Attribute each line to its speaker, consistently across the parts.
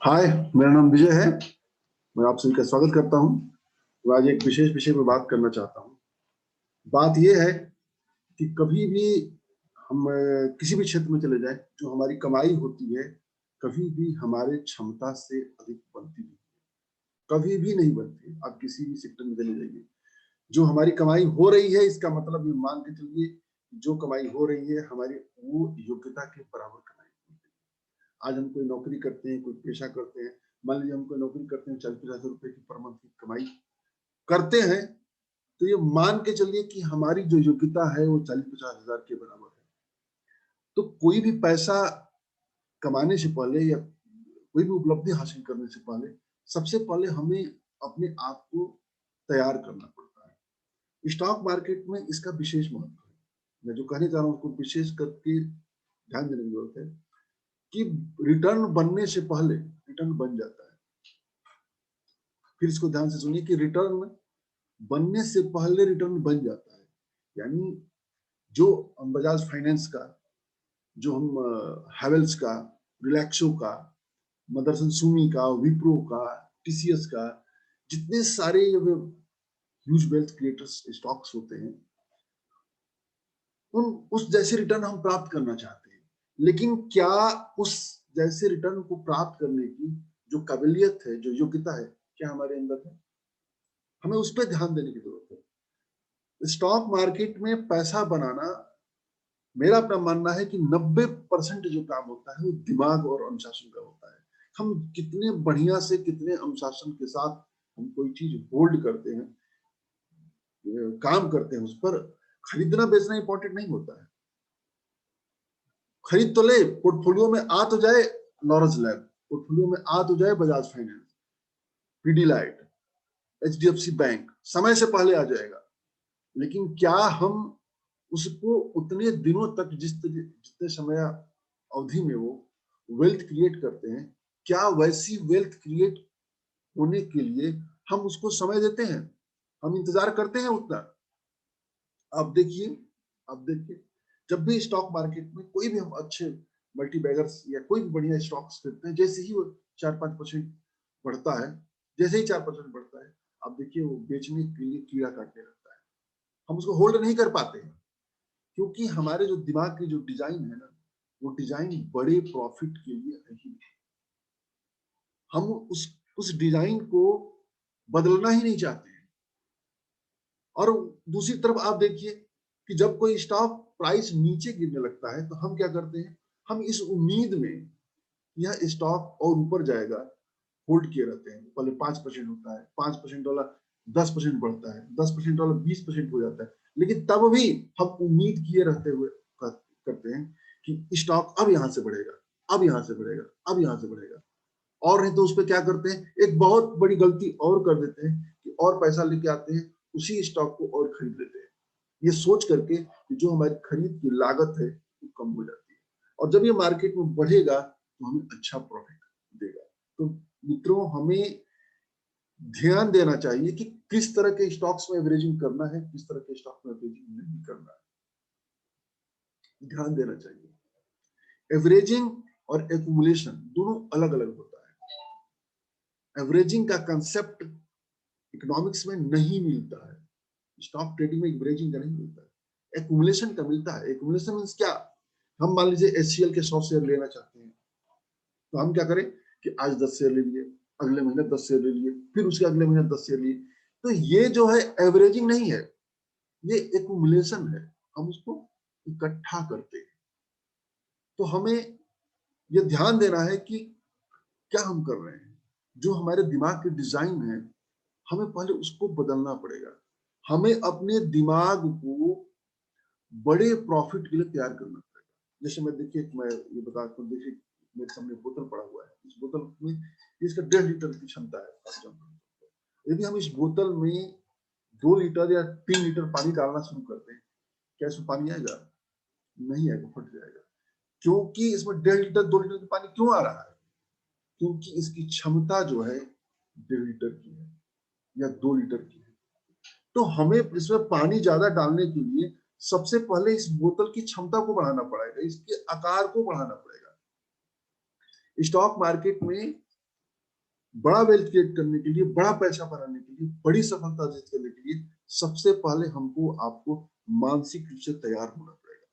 Speaker 1: हाय, मेरा नाम विजय है। मैं आप सभी का स्वागत करता हूं। तो आज एक विशेष विषय पर बात करना चाहता हूं। बात यह है कि कभी भी हम किसी भी क्षेत्र में चले जाएं, जो हमारी कमाई होती है कभी भी हमारे क्षमता से अधिक बनती नहीं, कभी भी नहीं बनती। आप किसी भी सेक्टर में चले जाइए, जो हमारी कमाई हो रही है इसका मतलब ये मान के चलिए, जो कमाई हो रही है हमारी वो योग्यता के बराबर कमाई होती है। आज हम कोई नौकरी करते हैं, कोई पेशा करते हैं, मान लीजिए हम कोई नौकरी करते हैं, 40-50 रुपए की पर मंथ की कमाई करते हैं, तो ये मान के चलिए कि हमारी जो योग्यता है वो 40-50 हजार के बराबर है। तो कोई भी पैसा कमाने से पहले या कोई भी उपलब्धि हासिल करने से पहले सबसे पहले हमें अपने आप को तैयार करना पड़ता है। स्टॉक मार्केट में इसका विशेष महत्व है। मैं जो कहने जा रहा हूँ उसको विशेष करके ध्यान देने की जरूरत है कि रिटर्न बनने से पहले रिटर्न बन जाता है। फिर इसको ध्यान से सुनिए कि रिटर्न बनने से पहले रिटर्न बन जाता है। यानी जो हम बजाज फाइनेंस का, जो हम हैवेल्स का, रिलैक्सो का, मदरसन सुमी का, विप्रो का, टीसीएस का, जितने सारे ह्यूज वेल्थ क्रिएटर्स स्टॉक्स होते हैं, उन उस जैसे रिटर्न हम प्राप्त करना चाहते हैं। लेकिन क्या उस जैसे रिटर्न को प्राप्त करने की जो काबिलियत है, जो योग्यता है, क्या हमारे अंदर है? हमें उस पर ध्यान देने की जरूरत है। स्टॉक मार्केट में पैसा बनाना, मेरा अपना मानना है कि 90% जो काम होता है वो दिमाग और अनुशासन का होता है। हम कितने बढ़िया से कितने अनुशासन के साथ हम कोई चीज होल्ड करते हैं, काम करते हैं उस पर। खरीदना बेचना इंपॉर्टेंट नहीं होता है। खरीद तो ले, पोर्टफोलियो में आ तो जाए लॉरस लैब, पोर्टफोलियो में आ तो जाए Bajaj finance, Pidilite, HDFC bank, समय से पहले आ जाएगा। लेकिन क्या हम उसको उतने दिनों तक जितने समय अवधि में वो वेल्थ क्रिएट करते हैं, क्या वैसी वेल्थ क्रिएट होने के लिए हम उसको समय देते हैं, हम इंतजार करते हैं उतना? आप देखिए, जब भी स्टॉक मार्केट में कोई भी हम अच्छे मल्टी बैगर्स या कोई भी बढ़िया स्टॉक्स खरीदते हैं, जैसे ही वो 4-5% बढ़ता है, जैसे ही 4% बढ़ता है, आप देखिए वो बेचने के लिए कीड़ा काटने लगता है। हम उसको होल्ड नहीं कर पाते हैं, क्योंकि हमारे जो दिमाग की जो डिजाइन है ना, वो डिजाइन बड़े प्रॉफिट के लिए नहीं है। हम उस डिजाइन को बदलना ही नहीं चाहते हैं। और दूसरी तरफ आप देखिए कि जब कोई स्टॉक प्राइस नीचे गिरने लगता है, तो हम क्या करते हैं, हम इस उम्मीद में यह स्टॉक और ऊपर जाएगा होल्ड किए रहते हैं। पहले 5% होता है, 5% वाला 10% बढ़ता है, 10% वाला 20% हो जाता है, लेकिन तब भी हम उम्मीद किए रहते हुए करते हैं कि स्टॉक अब यहां से बढ़ेगा, अब यहां से बढ़ेगा, अब यहां से बढ़ेगा। और नहीं तो उस पर क्या करते हैं, एक बहुत बड़ी गलती और कर देते हैं कि और पैसा लेके आते हैं, उसी स्टॉक को और खरीद लेते हैं, ये सोच करके कि जो हमारी खरीद की लागत है वो कम हो जाती है। और जब ये मार्केट में बढ़ेगा तो हमें अच्छा प्रॉफिट देगा। तो मित्रों, हमें ध्यान देना चाहिए कि किस तरह के स्टॉक्स में एवरेजिंग करना है, किस तरह के स्टॉक में एवरेजिंग नहीं करना है, ध्यान देना चाहिए। एवरेजिंग और एक्यूमुलेशन दोनों अलग अलग होता है। एवरेजिंग का कंसेप्ट इकोनॉमिक्स में नहीं मिलता है, स्टॉक ट्रेडिंग में एवरेजिंग का नहीं मिलता है, एक्यूमुलेशन का मिलता है। एक्यूमुलेशन मींस क्या? हम मान लीजिए एचसीएल के 100 शेयर लेना चाहते हैं, तो हम क्या करें कि आज 10 शेयर ले लिए, अगले महीने 10 शेयर ले लिए, फिर उसके अगले महीने 10 शेयर लिए। तो ये जो है एवरेजिंग नहीं है, ये एक्यूमुलेशन है। हम उसको इकट्ठा करते हैं। तो हमें ये ध्यान देना है कि क्या हम कर रहे हैं। जो हमारे दिमाग की डिजाइन है, हमें पहले उसको बदलना पड़ेगा। हमें अपने दिमाग को बड़े प्रॉफिट के लिए तैयार करना पड़ेगा। जैसे मैं ये बताता हूँ, देखिए मेरे सामने बोतल पड़ा हुआ है, इस बोतल में इसका 1.5 लीटर की क्षमता है। यदि हम इस बोतल में 2 लीटर या 3 लीटर पानी डालना शुरू करते हैं, क्या इसमें पानी आएगा? नहीं आएगा, फट जाएगा। क्योंकि इसमें 1.5 लीटर 2 लीटर का पानी क्यों आ रहा है? क्योंकि इसकी क्षमता जो है 1.5 लीटर की है या 2 लीटर की है। तो हमें इसमें पानी ज्यादा डालने के लिए सबसे पहले इस बोतल की क्षमता को बढ़ाना पड़ेगा, इसके आकार को बढ़ाना पड़ेगा। स्टॉक मार्केट में बड़ा वेल्थ क्रिएट करने के लिए, बड़ा पैसा बनाने के लिए, बड़ी सफलता अर्जित करने के लिए सबसे पहले हमको आपको मानसिक रूप से तैयार होना पड़ेगा।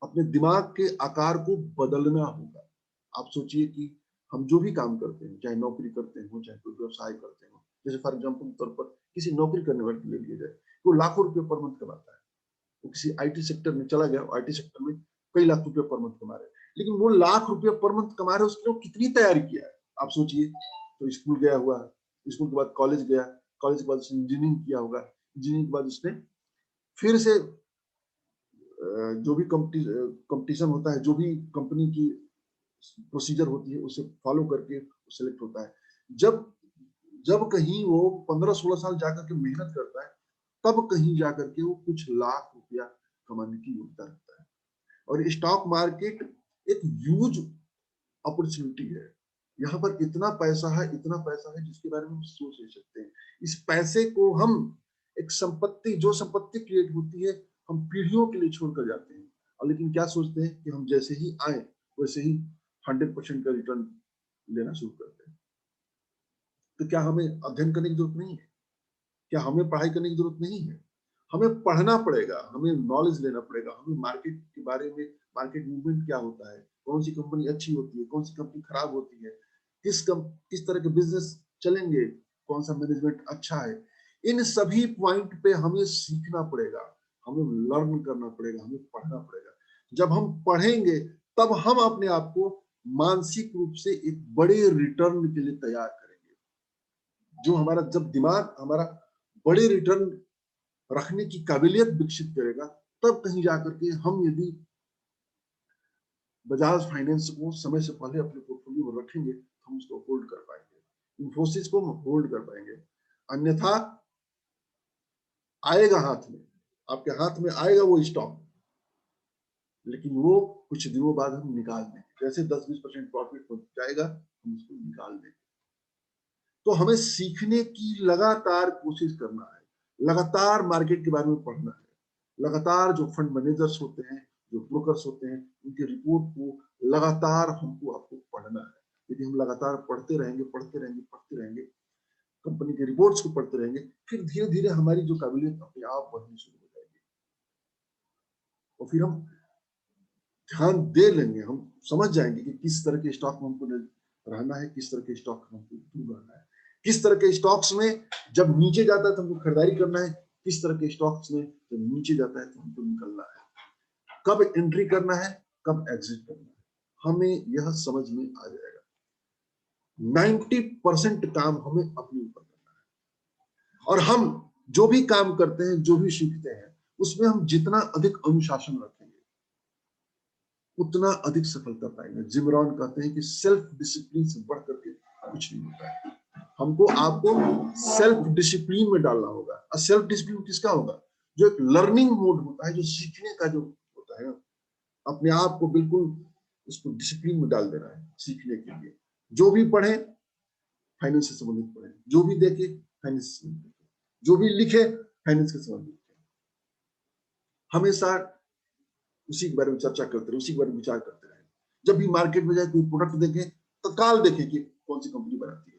Speaker 1: अपने दिमाग के आकार को बदलना होगा। आप सोचिए कि हम जो भी काम करते हैं, चाहे नौकरी करते हो, चाहे कोई व्यवसाय करते हो, जैसे फॉर एग्जाम्पल तौर पर किसी नौकरी करने वाले को ले लिया जाए, वो लाखों रुपए पर मंथ कमाता है। वो किसी आईटी सेक्टर में चला गया, आईटी सेक्टर में कई लाख रुपए पर मंथ कमा रहे हैं, लेकिन वो लाख रुपए पर मंथ कमा रहे हैं, उसके लिए कितनी तैयारी किया है आप सोचिए। तो स्कूल गया हुआ, स्कूल के बाद कॉलेज गया, कॉलेज के बाद उसने इंजीनियरिंग किया होगा, इंजीनियरिंग के बाद उसने फिर से जो भी कंपटीशन होता है, जो भी कंपनी की प्रोसीजर होती है, उसे फॉलो करके सिलेक्ट होता है। जब जब कहीं वो 15-16 साल जाकर के मेहनत करता है, तब कहीं जाकर के वो कुछ लाख रुपया कमाने की योग्यता रखता है। और स्टॉक मार्केट एक ह्यूज अपॉर्चुनिटी है। यहाँ पर इतना पैसा है, इतना पैसा है जिसके बारे में हम सोच नहीं सकते हैं। इस पैसे को हम एक संपत्ति, जो संपत्ति क्रिएट होती है, हम पीढ़ियों के लिए छोड़कर जाते हैं। और लेकिन क्या सोचते हैं कि हम जैसे ही आए वैसे ही 100% का रिटर्न लेना शुरू करते हैं। तो क्या हमें अध्ययन करने की जरूरत नहीं है? क्या हमें पढ़ाई करने की जरूरत नहीं है? हमें पढ़ना पड़ेगा, हमें नॉलेज लेना पड़ेगा, हमें मार्केट के बारे में, मार्केट मूवमेंट क्या होता है, कौन सी कंपनी अच्छी होती है, कौन सी कंपनी खराब होती है, किस तरह के बिजनेस चलेंगे, कौन सा मैनेजमेंट अच्छा है। इन सभी पॉइंट पे हमें सीखना पड़ेगा, हमें लर्न करना पड़ेगा, हमें पढ़ना पड़ेगा। जब हम पढ़ेंगे तब हम अपने आप को मानसिक रूप से एक बड़े रिटर्न के लिए तैयार करेंगे। जो हमारा, जब दिमाग हमारा बड़े रिटर्न रखने की काबिलियत विकसित करेगा, तब कहीं जाकर के हम यदि बजाज फाइनेंस को समय से पहले अपने पोर्टफोलियो में रखेंगे तो हम उसको होल्ड कर पाएंगे, इन्फोसिस को होल्ड कर पाएंगे। अन्यथा आएगा हाथ में, आपके हाथ में आएगा वो स्टॉक, लेकिन वो कुछ दिनों बाद हम निकाल देंगे। जैसे 10-20% प्रॉफिट हो जाएगा, हम उसको निकाल देंगे। तो हमें सीखने की लगातार कोशिश करना है, लगातार मार्केट के बारे में पढ़ना है, लगातार जो फंड मैनेजर्स होते हैं, जो ब्रोकर्स होते हैं, उनके रिपोर्ट को लगातार हमको आपको पढ़ना है। यदि हम लगातार पढ़ते रहेंगे, पढ़ते रहेंगे, पढ़ते रहेंगे, कंपनी के रिपोर्ट्स को पढ़ते रहेंगे, फिर धीरे धीरे हमारी जो काबिलियत अपने आप बढ़नी शुरू हो जाएगी। और फिर हम ध्यान दे लेंगे, हम समझ जाएंगे कि किस तरह के स्टॉक में हमको रहना है, किस तरह के स्टॉक में हमको दूर रहना है, किस तरह के स्टॉक्स में जब नीचे जाता है तो हमको खरीदारी करना है, किस तरह के स्टॉक्स में जब नीचे जाता है तो हमको निकलना है, कब एंट्री करना है, कब एग्जिट करना है, हमें यह समझ में आ जाएगा। 90% काम हमें अपने ऊपर करना है। और हम जो भी काम करते हैं, जो भी सीखते हैं, उसमें हम जितना अधिक अनुशासन रखेंगे, उतना अधिक सफलता पाएंगे। जिम रॉन कहते हैं कि सेल्फ डिसिप्लिन से बढ़ करके कुछ नहीं होता है। हमको, आपको सेल्फ डिसिप्लिन में डालना होगा। और सेल्फ डिसिप्लिन किसका होगा? जो एक लर्निंग मोड होता है, जो सीखने का जो होता है, अपने आप को बिल्कुल उसको डिसिप्लिन में डाल देना है सीखने के लिए। जो भी पढ़े फाइनेंस से संबंधित पढ़े, जो भी देखे फाइनेंस से संबंधित, जो भी लिखे फाइनेंस के संबंधित, हमेशा उसी के बारे में चर्चा करते रहे, उसी के बारे में विचार करते रहे। जब भी मार्केट में जाए, कोई प्रोडक्ट देखे, तत्काल देखे कि कौन सी कंपनी बनाती है,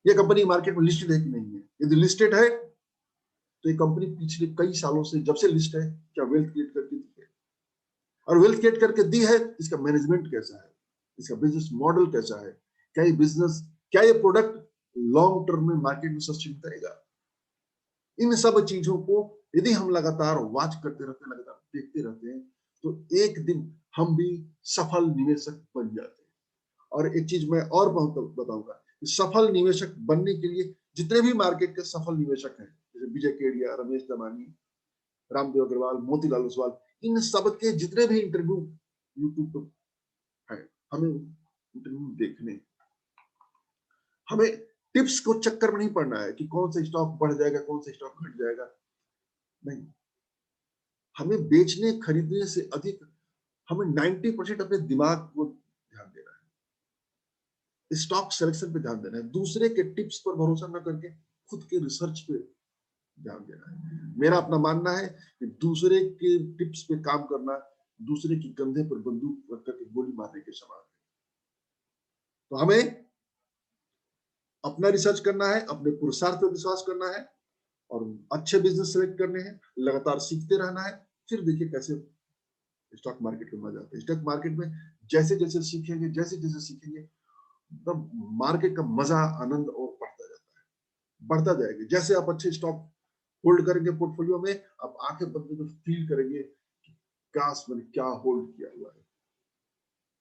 Speaker 1: ये कंपनी मार्केट में लिस्टेड है कि नहीं है। यदि लिस्टेड है तो ये कंपनी पिछले कई सालों से, जब से लिस्ट है, क्या वेल्थ क्रिएट करके दी है, और वेल्थ क्रिएट करके दी है, इसका मैनेजमेंट कैसा है, इसका बिजनेस मॉडल कैसा है, क्या ये बिजनेस, क्या ये प्रोडक्ट लॉन्ग टर्म में मार्केट में सस्टेन करेगा। इन सब चीजों को यदि हम लगातार वॉच करते रहते हैं, लगातार देखते रहते हैं, तो एक दिन हम भी सफल निवेशक बन जाते हैं। और एक चीज मैं और बताऊंगा, सफल निवेशक बनने के लिए जितने भी मार्केट के सफल निवेशक हैं, जैसे विजय केडिया, रमेश दमानी, रामदेव अग्रवाल, मोतीलाल ओसवाल, इन सब के जितने भी इंटरव्यू यूट्यूब पर है, हमें इंटरव्यू देखने, हमें टिप्स को चक्कर में नहीं पड़ना है कि कौन सा स्टॉक बढ़ जाएगा, कौन सा स्टॉक घट जाएगा। नहीं, हमें बेचने खरीदने से अधिक हमें 90% अपने दिमाग को ध्यान देना है, स्टॉक सिलेक्शन पे ध्यान देना है, दूसरे के टिप्स पर भरोसा न करके खुद के रिसर्च पे ध्यान देना है। मेरा अपना मानना है कि दूसरे के टिप्स पे काम करना दूसरे के कंधे पर बंदूक रख करके गोली मारने के समान है। तो हमें अपना रिसर्च करना है, अपने पुरुषार्थ पे विश्वास करना है और अच्छे बिजनेस सेलेक्ट करने हैं, लगातार सीखते रहना है। फिर देखिए कैसे स्टॉक मार्केट में मजा आता है। स्टॉक मार्केट में जैसे-जैसे सीखेंगे, जैसे-जैसे सीखेंगे, तब मार्केट का मजा, आनंद और बढ़ता जाता है, बढ़ता जाएगा। जैसे आप अच्छे स्टॉक होल्ड करेंगे पोर्टफोलियो में, आप आंखें बंद करके फील करेंगे कि काश मैंने क्या होल्ड किया हुआ है।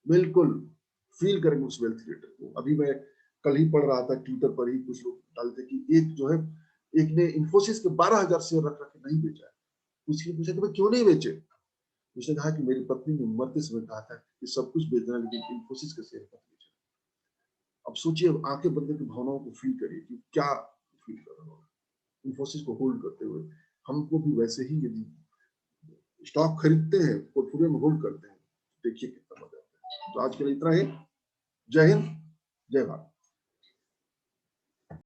Speaker 1: बिल्कुल, फील करेंगे उस वेल्थ क्रिएटर को। अभी मैं कल ही पढ़ रहा था ट्विटर पर ही कुछ लोग डालते कि एक जो है, एक ने इन्फोसिस के 12,000 शेयर रख के नहीं बेचा है। उसने पूछा कि मैं क्यों नहीं बेचे? उसने कहा कि मेरी पत्नी ने मरते समय कहा था कि सब कुछ बेचना लेकिन इन्फोसिस के शेयर मत बेचना। अब सोचिए, आंखें बंद करके भावनाओं को फील करिए कि क्या फील कर रहा होगा इन्फोसिस को होल्ड करते हुए। हमको भी वैसे ही यदि स्टॉक खरीदते हैं, पोर्टफोलियो में होल्ड करते हैं, देखिए कितना मजा आता है। तो आज के लिए इतना ही। जय हिंद, जय भारत।